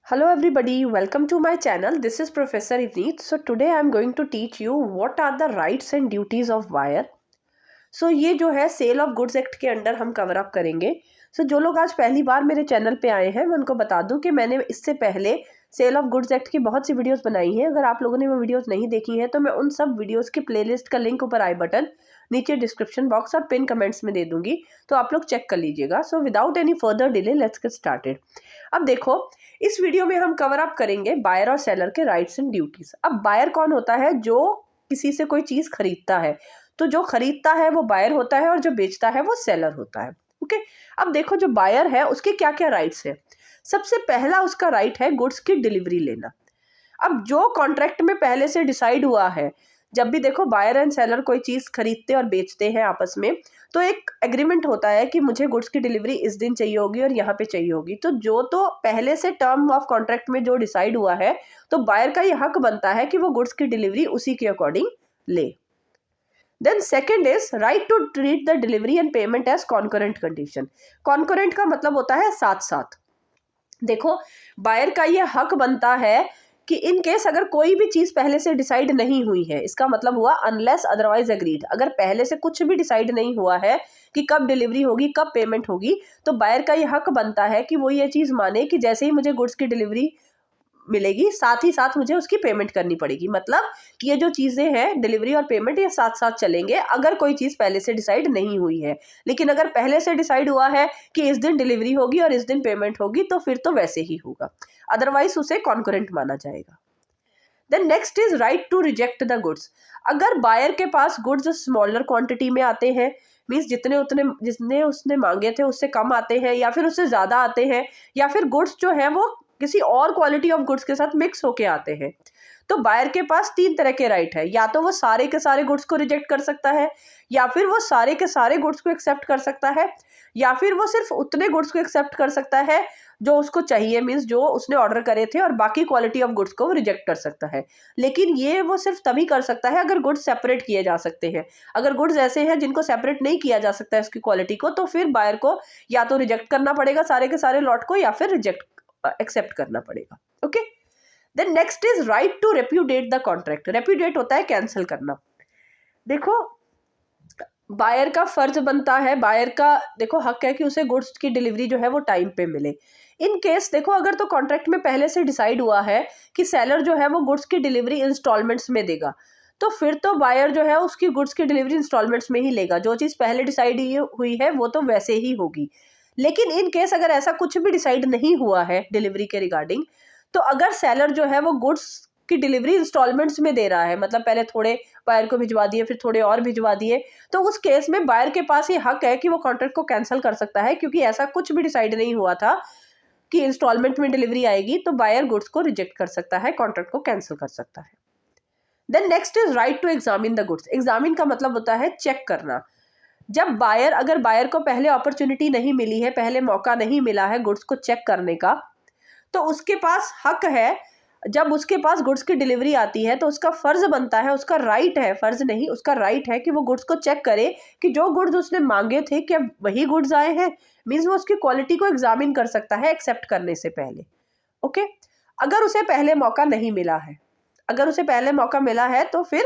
Hello everybody, welcome to my channel. This is Professor Ivneet. So today I am going to teach you what are the rights and duties of buyer. So ये जो है cell of goods act के under हम cover up करेंगे. जो लोग आज पहली बार मेरे चैनल पे आए हैं मैं उनको बता दूं कि मैंने इससे पहले सेल ऑफ गुड्स एक्ट की बहुत सी वीडियोस बनाई हैं. अगर आप लोगों ने वो वीडियोस नहीं देखी हैं तो मैं उन सब वीडियोस की प्लेलिस्ट का लिंक ऊपर आई बटन, नीचे डिस्क्रिप्शन बॉक्स और पिन कमेंट्स में दे दूंगी, तो आप लोग चेक कर लीजिएगा. So without any further delay let's get started. अब देखो, इस वीडियो में हम कवर अप करेंगे बायर और सेलर के राइट्स एंड ड्यूटीज. अब बायर कौन होता है? जो किसी से कोई चीज खरीदता है. तो जो खरीदता है वो बायर होता है और जो बेचता है वो सेलर होता है. ओके. अब देखो, जो बायर है उसके क्या क्या राइट्स है. सबसे पहला उसका राइट है गुड्स की डिलीवरी लेना. अब जो कॉन्ट्रैक्ट में पहले से डिसाइड हुआ है, जब भी देखो बायर एंड सेलर कोई चीज खरीदते और बेचते हैं आपस में, तो एक एग्रीमेंट होता है कि मुझे गुड्स की डिलीवरी इस दिन चाहिए होगी और यहाँ पे चाहिए होगी. तो पहले से टर्म ऑफ कॉन्ट्रैक्ट में जो डिसाइड हुआ है, तो बायर का ये हक बनता है कि वो गुड्स की डिलीवरी उसी के अकॉर्डिंग ले. Then second is right to treat the delivery and payment as concurrent condition. Concurrent का मतलब होता है साथ साथ. देखो, बायर का ये हक बनता है कि इन केस अगर कोई भी चीज पहले से डिसाइड नहीं हुई है, इसका मतलब हुआ अनलेस अदरवाइज एग्रीड, अगर पहले से कुछ भी डिसाइड नहीं हुआ है कि कब डिलीवरी होगी कब पेमेंट होगी, तो बायर का ये हक बनता है कि वो ये चीज माने कि जैसे ही मुझे गुड्स की डिलीवरी मिलेगी साथ ही साथ मुझे उसकी पेमेंट करनी पड़ेगी. मतलब ये जो चीजें हैं डिलीवरी और पेमेंट ये साथ साथ चलेंगे अगर कोई चीज पहले से डिसाइड नहीं हुई है. लेकिन अगर पहले से डिसाइड हुआ है कि इस दिन डिलीवरी होगी और इस दिन पेमेंट होगी, तो फिर तो वैसे ही होगा, अदरवाइज उसे कॉन्करेंट माना जाएगा. Then next is right to reject the goods. अगर बायर के पास गुड्स स्मॉलर क्वांटिटी में आते हैं, मीन्स जितने उसने मांगे थे उससे कम आते हैं, या फिर उससे ज्यादा आते हैं, या फिर गुड्स जो है वो किसी और क्वालिटी ऑफ गुड्स के साथ मिक्स होके आते हैं, तो बायर के पास तीन तरह के राइट है. या तो वो सारे के सारे गुड्स को रिजेक्ट कर सकता है, या फिर वो सारे के सारे गुड्स को एक्सेप्ट कर सकता है, या फिर वो सिर्फ उतने गुड्स को एक्सेप्ट कर सकता है जो उसको चाहिए, मीन्स जो उसने ऑर्डर करे थे, और बाकी क्वालिटी ऑफ गुड्स को वो रिजेक्ट कर सकता है. लेकिन ये वो सिर्फ तभी कर सकता है अगर गुड्स सेपरेट किए जा सकते हैं. अगर गुड्स ऐसे हैं जिनको सेपरेट नहीं किया जा सकता है उसकी क्वालिटी को, तो फिर बायर को या तो रिजेक्ट करना पड़ेगा सारे के सारे लॉट को, या फिर एक्सेप्ट करना पड़ेगा. Okay. Then next is right to repudiate the contract. Repudiate होता है कैंसिल करना. देखो, बायर का फर्ज बनता है, बायर का देखो हक है कि उसे गुड्स की डिलीवरी जो है वो टाइम पे मिले. इन केस देखो, अगर तो कॉन्ट्रैक्ट में पहले से डिसाइड हुआ है कि सेलर जो है वो गुड्स की डिलीवरी इंस्टॉलमेंट्स में देगा, तो फिर तो बायर जो है उसकी गुड्स की डिलीवरी इंस्टॉलमेंट्स में ही लेगा. जो चीज़ पहले डिसाइड हुई है वो तो वैसे ही होगी. लेकिन इन केस अगर ऐसा कुछ भी डिसाइड नहीं हुआ है डिलीवरी के रिगार्डिंग, तो अगर सेलर जो है वो गुड्स की डिलीवरी इंस्टॉलमेंट्स में दे रहा है, मतलब पहले थोड़े बायर को भिजवा दिए फिर थोड़े और भिजवा दिए, तो उस केस में बायर के पास ये हक है कि वो कॉन्ट्रैक्ट को कैंसिल कर सकता है, क्योंकि ऐसा कुछ भी डिसाइड नहीं हुआ था कि इंस्टॉलमेंट में डिलीवरी आएगी. तो बायर गुड्स को रिजेक्ट कर सकता है, कॉन्ट्रैक्ट को कैंसिल कर सकता है. Then next is right to examine the goods. Examine का मतलब होता है चेक करना. जब अगर बायर को पहले अपॉर्चुनिटी नहीं मिली है, पहले मौका नहीं मिला है गुड्स को चेक करने का, तो उसके पास हक है, जब उसके पास गुड्स की डिलीवरी आती है तो उसका फर्ज बनता है, उसका राइट है, फर्ज नहीं उसका राइट है कि वो गुड्स को चेक करे कि जो गुड्स उसने मांगे थे क्या वही गुड्स आए हैं. मीन्स वो उसकी क्वालिटी को एग्जामिन कर सकता है एक्सेप्ट करने से पहले. ओके. अगर उसे पहले मौका नहीं मिला है, अगर उसे पहले मौका मिला है तो फिर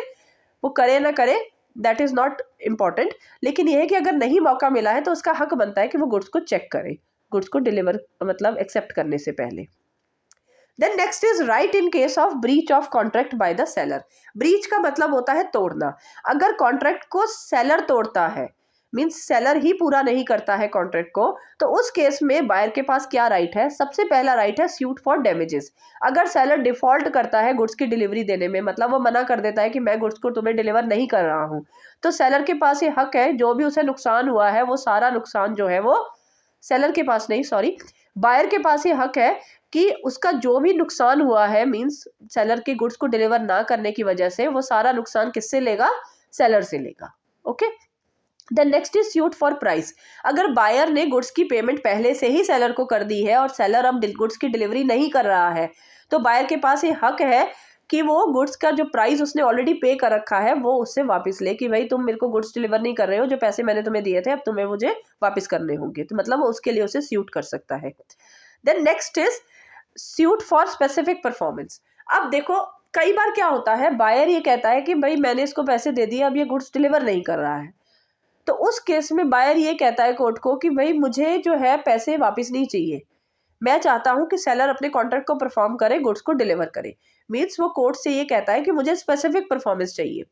वो करे ना करे, दैट इज नॉट इम्पॉर्टेंट. लेकिन यह है कि अगर नहीं मौका मिला है तो उसका हक बनता है कि वो गुड्स को चेक करे, गुड्स को डिलीवर मतलब एक्सेप्ट करने से पहले. Then next is right in case of breach of contract by the seller. Breach का मतलब होता है तोड़ना. अगर कॉन्ट्रैक्ट को सेलर तोड़ता है, मीन्स सेलर ही पूरा नहीं करता है कॉन्ट्रैक्ट को, तो उस केस में बायर के पास क्या राइट है? सबसे पहला राइट है सूट फॉर डैमेजेस. अगर सेलर डिफॉल्ट करता है गुड्स की डिलीवरी देने में, मतलब वो मना कर देता है कि मैं गुड्स को तुम्हें डिलीवर नहीं कर रहा हूँ, तो सेलर के पास ये हक है, जो भी उसे नुकसान हुआ है वो सारा नुकसान जो है वो सेलर के पास नहीं, सॉरी, बायर के पास ये हक है कि उसका जो भी नुकसान हुआ है, मीन्स सेलर के गुड्स को डिलीवर ना करने की वजह से, वो सारा नुकसान किससे लेगा? सेलर से लेगा. Okay. Then next is suit for price. अगर बायर ने गुड्स की पेमेंट पहले से ही सेलर को कर दी है और सेलर अब गुड्स की डिलीवरी नहीं कर रहा है, तो बायर के पास ये हक है कि वो गुड्स का जो प्राइस उसने ऑलरेडी पे कर रखा है वो उससे वापस ले, कि भाई तुम मेरे को गुड्स डिलीवर नहीं कर रहे हो, जो पैसे मैंने तुम्हें दिए थे अब तुम्हें मुझे वापस करने होंगे. तो मतलब उसके लिए उसे सूट कर सकता है. Then next is suit for specific performance. अब देखो कई बार क्या होता है, बायर ये कहता है कि भाई मैंने इसको पैसे दे दिए, अब ये गुड्स डिलीवर नहीं कर रहा है, तो उस केस में बायर ये कहता है कोर्ट को कि भाई मुझे जो है पैसे वापस नहीं चाहिए, मैं चाहता हूं कि सेलर अपने कॉन्ट्रैक्ट को परफॉर्म करे, गुड्स को डिलीवर करे। मीन्स वो कोर्ट से ये कहता है कि मुझे स्पेसिफिक परफॉर्मेंस चाहिए।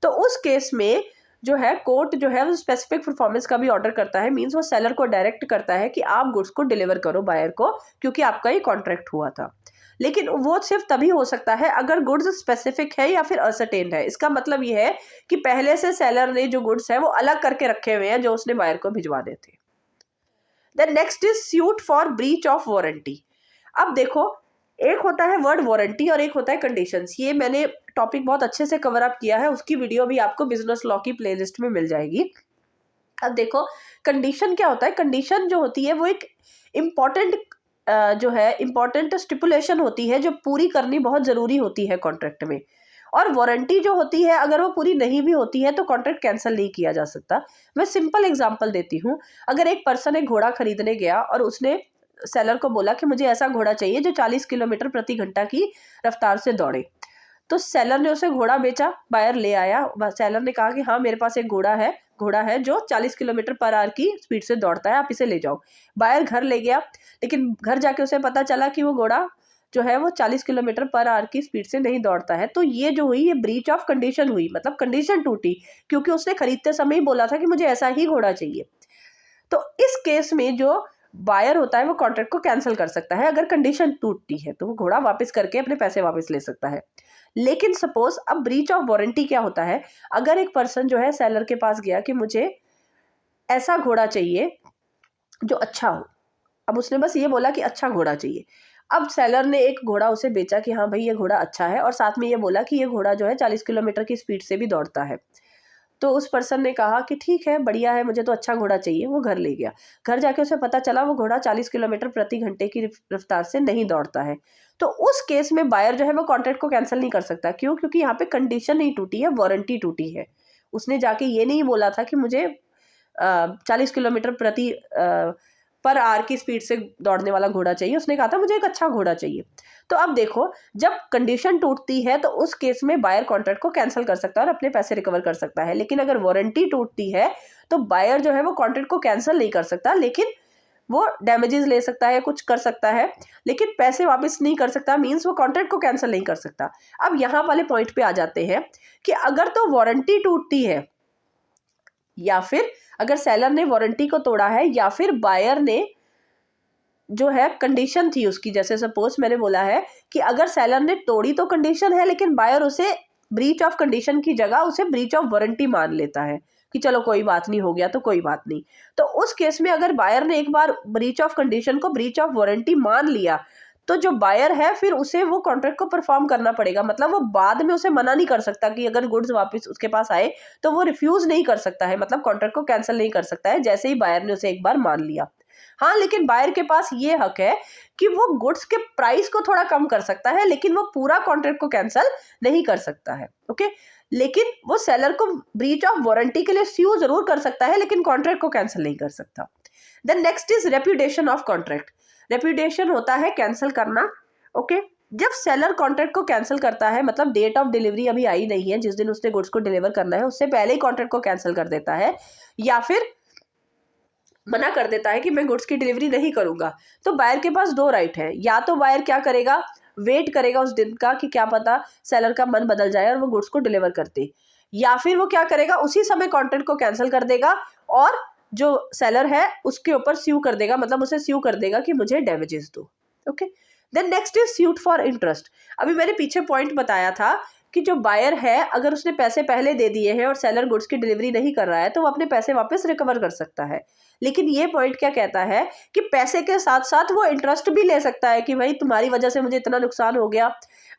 तो उस केस में जो है कोर्ट जो है वो स्पेसिफिक परफॉर्मेंस का भी ऑर्डर करता है। मीन्स वो सेलर को डायरेक्ट करता है कि आप गुड्स को डिलीवर करो बायर को, क्योंकि आपका ये कॉन्ट्रैक्ट हुआ था। लेकिन वो सिर्फ तभी हो सकता है अगर गुड्स स्पेसिफिक है या फिर असर्टेन्ड है। इसका मतलब ये है कि पहले से सेलर ने जो गुड्स है वो अलग करके रखे हुए हैं जो उसने बायर को भिजवाने थे। Then next is suit for breach of warranty. अब देखो एक होता है वर्ड वारंटी और एक होता है कंडीशंस। ये मैंने टॉपिक बहुत अच्छे से कवर अप किया है, उसकी वीडियो भी आपको बिजनेस लॉ की प्लेलिस्ट में मिल जाएगी। अब देखो कंडीशन क्या होता है। कंडीशन जो होती है वो एक इम्पॉर्टेंट जो है इम्पॉर्टेंट स्टिपुलेशन होती है जो पूरी करनी बहुत ज़रूरी होती है कॉन्ट्रैक्ट में। और वारंटी जो होती है अगर वो पूरी नहीं भी होती है तो कॉन्ट्रैक्ट कैंसिल नहीं किया जा सकता। मैं सिंपल एग्जांपल देती हूँ। अगर एक पर्सन एक घोड़ा खरीदने गया और उसने सेलर को बोला कि मुझे ऐसा घोड़ा चाहिए जो 40 किलोमीटर प्रति घंटा की रफ्तार से दौड़े, तो सेलर ने उसे घोड़ा बेचा, बायर ले आया। सेलर ने कहा कि हाँ मेरे पास एक घोड़ा है जो 40 किलोमीटर पर आवर की स्पीड से दौड़ता है, आप इसे ले जाओ। बायर घर ले गया, लेकिन घर जाके उसे पता चला कि वो घोड़ा जो है वो 40 किलोमीटर पर आवर की स्पीड से नहीं दौड़ता है। तो ये जो हुई ये ब्रीच ऑफ कंडीशन हुई, मतलब कंडीशन टूटी, क्योंकि उसने खरीदते समय ही बोला था कि मुझे ऐसा ही घोड़ा चाहिए। तो इस केस में जो बायर होता है वो कॉन्ट्रैक्ट को कैंसिल कर सकता है। अगर कंडीशन टूटती है तो वो घोड़ा वापस करके अपने पैसे वापस ले सकता है। लेकिन सपोज अब ब्रीच ऑफ वारंटी क्या होता है। अगर एक पर्सन जो है सेलर के पास गया कि मुझे ऐसा घोड़ा चाहिए जो अच्छा हो, अब उसने बस ये बोला कि अच्छा घोड़ा चाहिए। अब सेलर ने एक घोड़ा उसे बेचा कि हाँ भाई ये घोड़ा अच्छा है, और साथ में ये बोला कि ये घोड़ा जो है 40 किलोमीटर की स्पीड से भी दौड़ता है। तो उस पर्सन ने कहा कि ठीक है, बढ़िया है, मुझे तो अच्छा घोड़ा चाहिए। वो घर ले गया। घर जाके उसे पता चला वो घोड़ा 40 किलोमीटर प्रति घंटे की रफ्तार से नहीं दौड़ता है। तो उस केस में बायर जो है वो कॉन्ट्रैक्ट को कैंसिल नहीं कर सकता। क्यों? क्योंकि यहाँ पे कंडीशन नहीं टूटी है, वारंटी टूटी है। उसने जाके ये नहीं बोला था कि मुझे 40 किलोमीटर प्रति पर आवर की स्पीड से दौड़ने वाला घोड़ा चाहिए। उसने कहा था मुझे एक अच्छा घोड़ा चाहिए। तो अब देखो जब कंडीशन टूटती है तो उस केस में बायर कॉन्ट्रैक्ट को कैंसिल कर सकता है और अपने पैसे रिकवर कर सकता है। लेकिन अगर वारंटी टूटती है तो बायर जो है वो कॉन्ट्रैक्ट को कैंसिल नहीं कर सकता, लेकिन वो डैमेजेस ले सकता है, कुछ कर सकता है, लेकिन पैसे वापस नहीं कर सकता। मीन्स वो कॉन्ट्रैक्ट को कैंसिल नहीं कर सकता। अब यहाँ वाले पॉइंट पे आ जाते हैं कि अगर तो वारंटी टूटती है, या फिर अगर सेलर ने वारंटी को तोड़ा है, या फिर बायर ने जो है कंडीशन थी उसकी, जैसे सपोज मैंने बोला है कि अगर सेलर ने तोड़ी तो कंडीशन है, लेकिन बायर उसे ब्रीच ऑफ कंडीशन की जगह उसे ब्रीच ऑफ वारंटी मान लेता है कि चलो कोई बात नहीं, हो गया तो कोई बात नहीं। तो उस केस में अगर बायर ने एक बार ब्रीच ऑफ कंडीशन को ब्रीच ऑफ वारंटी मान लिया तो जो बायर है फिर उसे वो कॉन्ट्रैक्ट को परफॉर्म करना पड़ेगा। मतलब वो बाद में उसे मना नहीं कर सकता कि अगर गुड्स वापस उसके पास आए तो वो रिफ्यूज नहीं कर सकता है, मतलब कॉन्ट्रैक्ट को कैंसिल नहीं कर सकता है जैसे ही बायर ने उसे एक बार मान लिया। हाँ, लेकिन बायर के पास ये हक है कि वो गुड्स के प्राइस को थोड़ा कम कर सकता है, लेकिन वो पूरा कॉन्ट्रैक्ट को कैंसिल नहीं कर सकता है। ओके, लेकिन वो सेलर को ब्रीच ऑफ वारंटी के लिए स्यू जरूर कर सकता है, लेकिन कॉन्ट्रैक्ट को कैंसिल नहीं कर सकता। Then next is reputation of contract. Reputation होता है कैंसिल करना। ओके, जब सेलर कॉन्ट्रैक्ट को कैंसिल करता है, मतलब डेट ऑफ डिलीवरी अभी आई नहीं है, जिस दिन उसने गुड्स को डिलीवर करना है उससे पहले ही कॉन्ट्रैक्ट को कैंसिल कर देता है, या फिर मना कर देता है कि मैं गुड्स की डिलीवरी नहीं करूंगा, तो बायर के पास दो राइट है। या तो बायर क्या करेगा, वेट करेगा उस दिन का कि क्या पता सेलर का मन बदल जाए और वो गुड्स को डिलीवर करते, या फिर वो क्या करेगा उसी समय कॉन्ट्रैक्ट को कैंसिल कर देगा और जो सेलर है उसके ऊपर स्यू कर देगा, मतलब उसे स्यू कर देगा कि मुझे डैमेजेस दो। Okay, then next is suit for interest. अभी मैंने पीछे पॉइंट बताया था कि जो बायर है अगर उसने पैसे पहले दे दिए हैं और सेलर गुड्स की डिलीवरी नहीं कर रहा है तो वो अपने पैसे वापस रिकवर कर सकता है। लेकिन ये पॉइंट क्या कहता है कि पैसे के साथ साथ वो इंटरेस्ट भी ले सकता है कि भाई तुम्हारी वजह से मुझे इतना नुकसान हो गया,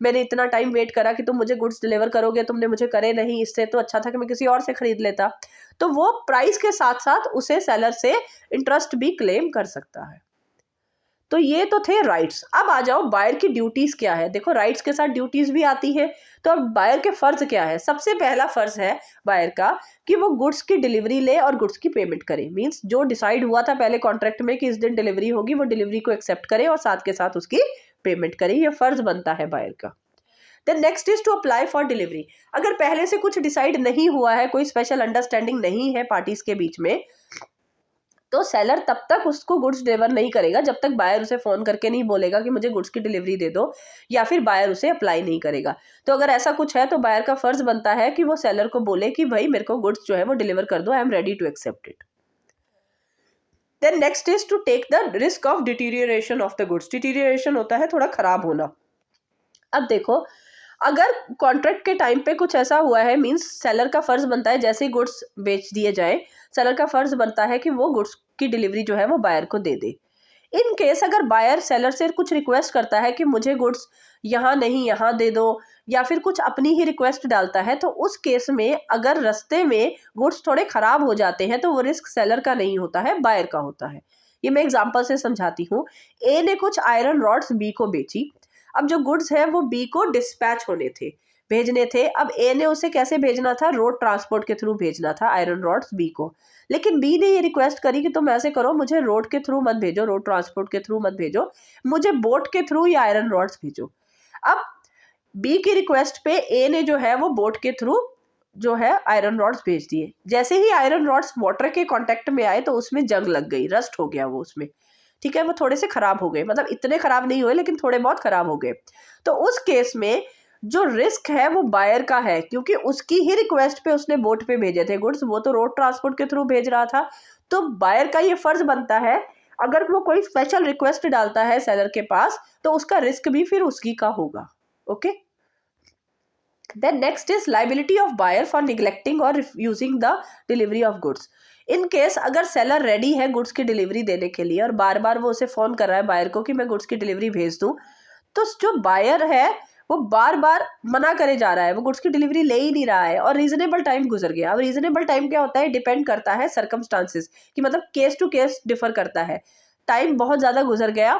मैंने इतना टाइम वेट करा कि तुम मुझे गुड्स डिलीवर करोगे, तुमने मुझे करे नहीं, इससे तो अच्छा था कि मैं किसी और से खरीद लेता। तो वो प्राइस के साथ साथ उसे सेलर से इंटरेस्ट भी क्लेम कर सकता है। तो ये तो थे राइट्स। अब आ जाओ बायर की ड्यूटीज क्या है। देखो राइट्स के साथ ड्यूटीज भी आती है, तो अब बायर के फर्ज क्या है। सबसे पहला फर्ज है बायर का कि वो गुड्स की डिलीवरी ले और गुड्स की पेमेंट करे। मींस जो डिसाइड हुआ था पहले कॉन्ट्रैक्ट में कि इस दिन डिलीवरी होगी, वो डिलीवरी को एक्सेप्ट करे और साथ के साथ उसकी पेमेंट करे, ये फर्ज बनता है बायर का। Then next is to apply for delivery. अगर पहले से कुछ डिसाइड नहीं हुआ है, कोई स्पेशल अंडरस्टैंडिंग नहीं है पार्टीज के बीच में, तो सेलर तब तक उसको गुड्स डिलीवर नहीं करेगा जब तक बायर उसे फोन करके नहीं बोलेगा कि मुझे गुड्स की डिलीवरी दे दो, या फिर बायर उसे अप्लाई नहीं करेगा। तो अगर ऐसा कुछ है तो बायर का फर्ज बनता है कि वो सेलर को बोले कि भाई मेरे को गुड्स जो है वो डिलीवर कर दो, I am ready to accept it. Then next is to take the risk of deterioration of the goods. Deterioration होता है थोड़ा खराब होना। अब देखो, अगर कॉन्ट्रैक्ट के टाइम पे कुछ ऐसा हुआ है, मींस सेलर का फर्ज बनता है जैसे ही गुड्स बेच दिए जाए, सेलर का फर्ज बनता है कि वो गुड्स की डिलीवरी जो है वो बायर को दे दे। इन केस अगर बायर सेलर से कुछ रिक्वेस्ट करता है कि मुझे गुड्स यहाँ नहीं यहाँ दे दो, या फिर कुछ अपनी ही रिक्वेस्ट डालता है, तो उस केस में अगर रास्ते में गुड्स थोड़े खराब हो जाते हैं तो वो रिस्क सेलर का नहीं होता है, बायर का होता है। ये मैं एग्जाम्पल से समझाती हूँ। ए ने कुछ आयरन रॉड्स बी को बेची। अब जो गुड्स है वो बी को डिस्पैच होने थे, भेजने थे। अब ए ने उसे कैसे भेजना था, रोड ट्रांसपोर्ट के थ्रू भेजना था आयरन रॉड्स बी को। लेकिन बी ने ये रिक्वेस्ट करी कि तुम ऐसे करो, मुझे रोड के थ्रू मत भेजो, रोड ट्रांसपोर्ट के थ्रू मत भेजो, मुझे बोट के थ्रू या आयरन रॉड्स भेजो। अब बी की रिक्वेस्ट पे ए ने जो है वो बोट के थ्रू जो है आयरन रॉड्स भेज दिए। जैसे ही आयरन रॉड्स वाटर के कांटेक्ट में आए तो उसमें जंग लग गई, रस्ट हो गया वो उसमें, ठीक है, वो थोड़े से खराब हो गए, मतलब इतने खराब नहीं हुए लेकिन थोड़े बहुत खराब हो गए। तो उस केस में जो रिस्क है वो बायर का है, क्योंकि उसकी ही रिक्वेस्ट पे उसने बोट पे भेजे थे गुड्स, वो तो रोड ट्रांसपोर्ट के थ्रू भेज रहा था। तो बायर का ये फर्ज बनता है, अगर वो कोई स्पेशल रिक्वेस्ट डालता है सेलर के पास तो उसका रिस्क भी फिर उसकी का होगा। Okay, then next is liability of buyer for neglecting और refusing the delivery of goods. In case अगर सेलर रेडी है गुड्स की डिलीवरी देने के लिए और बार बार वो उसे फोन कर रहा है बायर को कि मैं गुड्स की डिलीवरी भेज दूं, तो जो बायर है वो बार बार मना करे जा रहा है, वो गुड्स की डिलीवरी ले ही नहीं रहा है और रीजनेबल टाइम गुजर गया। अब रीजनेबल टाइम क्या होता है, डिपेंड करता है सर्कमस्टांसिस कि मतलब केस टू केस डिफर करता है। टाइम बहुत ज्यादा गुजर गया,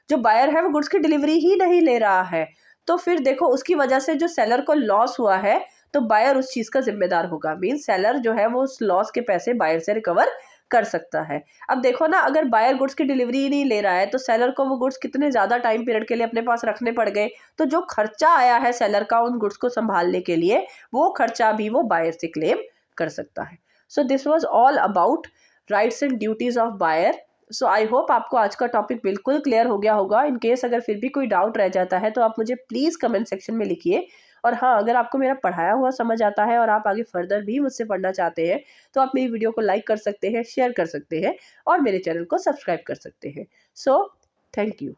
जो बायर है वो गुड्स की डिलीवरी ही नहीं ले रहा है, तो फिर देखो उसकी वजह से जो सेलर को लॉस हुआ है तो बायर उस चीज का जिम्मेदार होगा। मीन सेलर जो है वो उस लॉस के पैसे बायर से रिकवर कर सकता है। अब देखो ना, अगर बायर गुड्स की डिलीवरी ही नहीं ले रहा है तो सेलर को वो गुड्स कितने ज्यादा टाइम पीरियड के लिए अपने पास रखने पड़ गए, तो जो खर्चा आया है सेलर का उन गुड्स को संभालने के लिए, वो खर्चा भी वो बायर से क्लेम कर सकता है। So this was all about rights and duties of buyer. So I hope आपको आज का टॉपिक बिल्कुल क्लियर हो गया होगा। इन केस अगर फिर भी कोई डाउट रह जाता है तो आप मुझे प्लीज़ कमेंट सेक्शन में लिखिए। और हाँ, अगर आपको मेरा पढ़ाया हुआ समझ आता है और आप आगे फर्दर भी मुझसे पढ़ना चाहते हैं तो आप मेरी वीडियो को लाइक कर सकते हैं, शेयर कर सकते हैं और मेरे चैनल को सब्सक्राइब कर सकते हैं। So thank you.